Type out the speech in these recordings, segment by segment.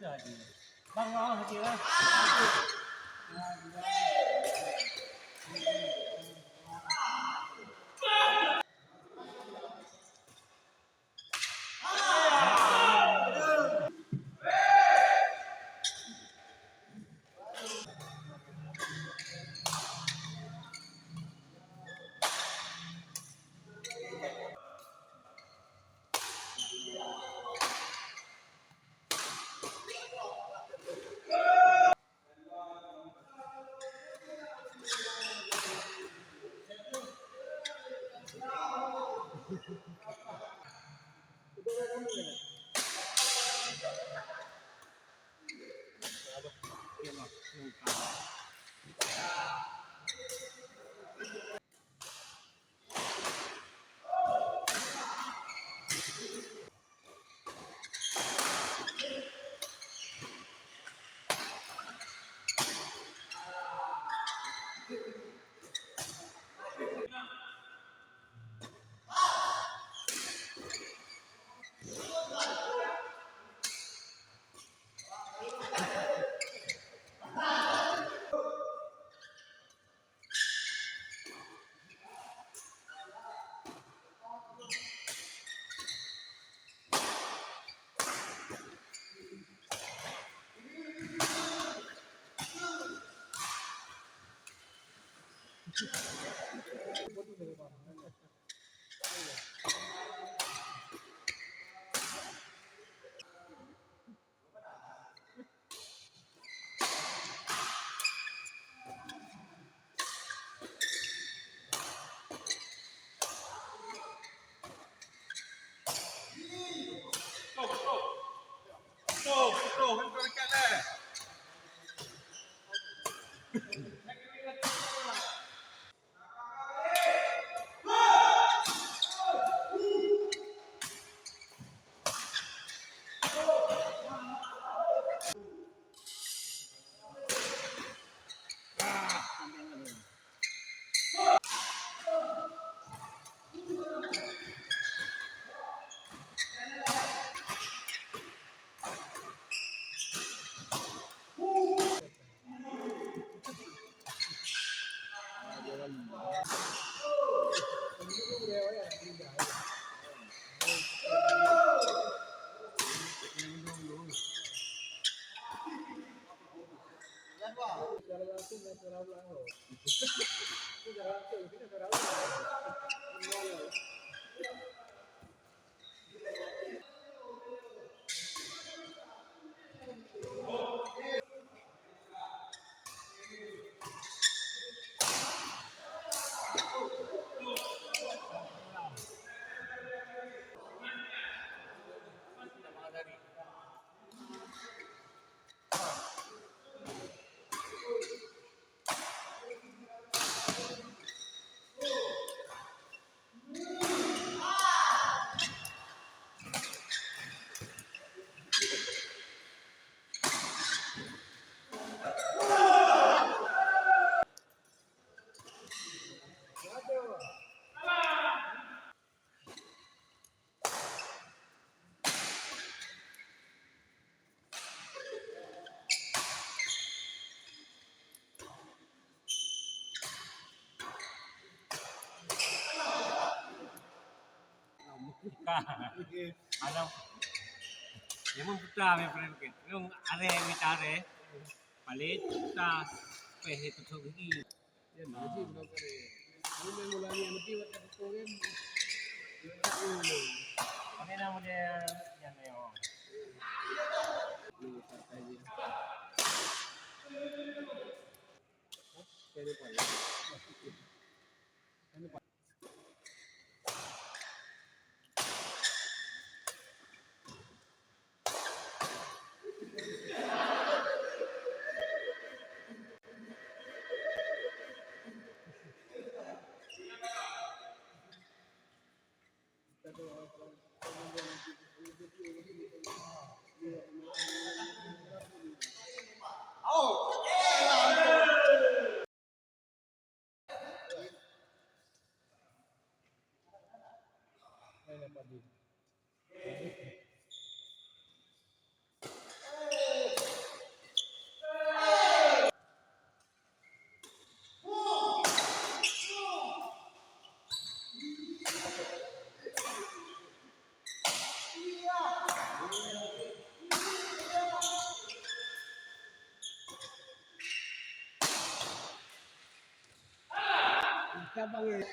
haji. Bang mau haji lah. Alam, memang putar memang mungkin. Memang are mitare, palit putar, peh itu segi. Ya naji belum kare. Ini mulai yang mesti waktu program. Mana nama dia yang ni oh. Ini santai je. Ini pun. Ini pun. Ini padi. dah panggil.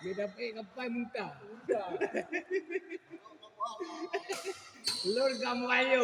Dia dapat kapal muntah. Lur kamu ayo.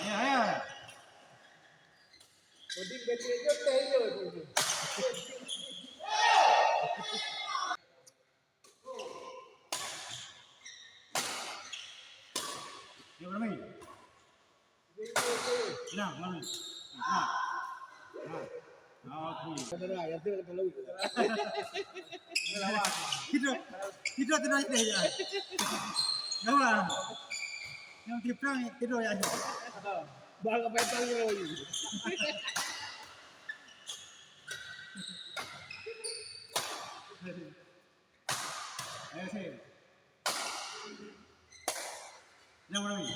Ya, ya. Koding betul je tayo tu. Ya, bermain. Senang, bermain. Senang. Okey. Saudara, ya tu kalau itu. Tidur. Tidur je. Jangan. Yang tidur tidur ya. Baga petang ni lagi. Ayo sih. Jangan bermain.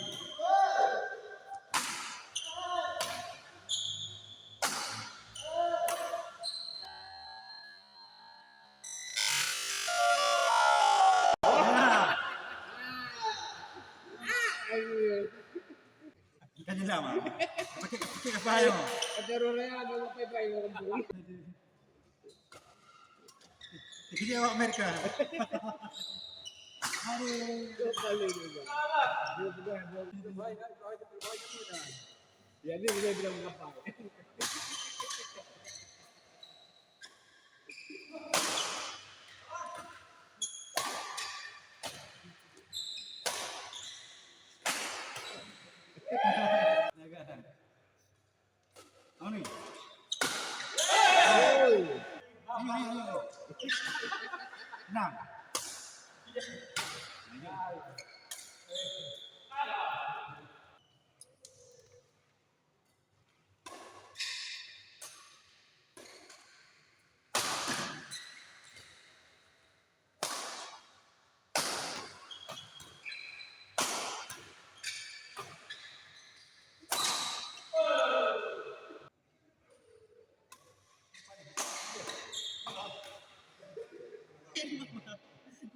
Kan jelas mah. Pakai apa ayo? Ada orang yang ada pai-pai orang tu. Dia awak Amerika. Aduh. Kepala juga. Dia sudah terbaik kan, terbaik kan. Ya ni dia bilang apa? Apa ni? Ayo. Enam.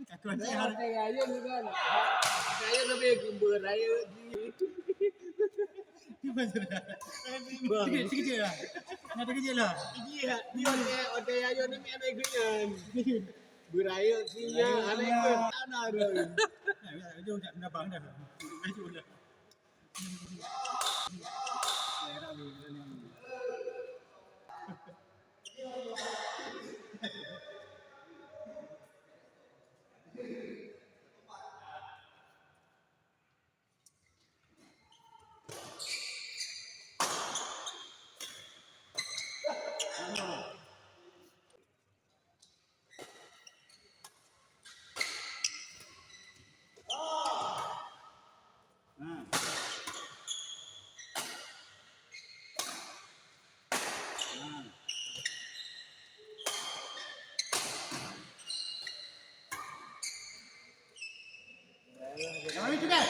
Aku Saya ada ada raya ni kan. Saya lebih gembira raya ni. Tiba sudah. Sikit je lah. Nak kecil lah. Iya, dia ada raya ni mai ada gerian. Beraya sinya ada pun tanah dia. Jom tak nak bang dah. Maju dah. Jangan itu kan?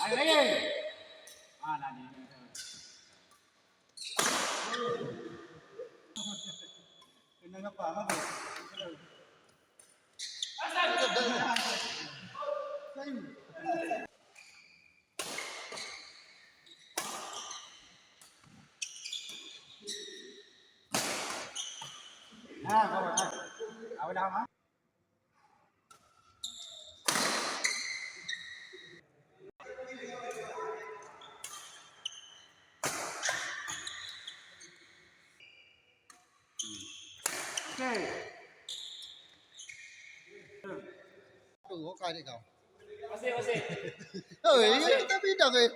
Ayo lagi. Dah ni. Kena apa? Apa? Nah, kawan. Awak dah mah. Okay. Tu kau kau ni kau. Masih. Oh, ini tak bidang eh.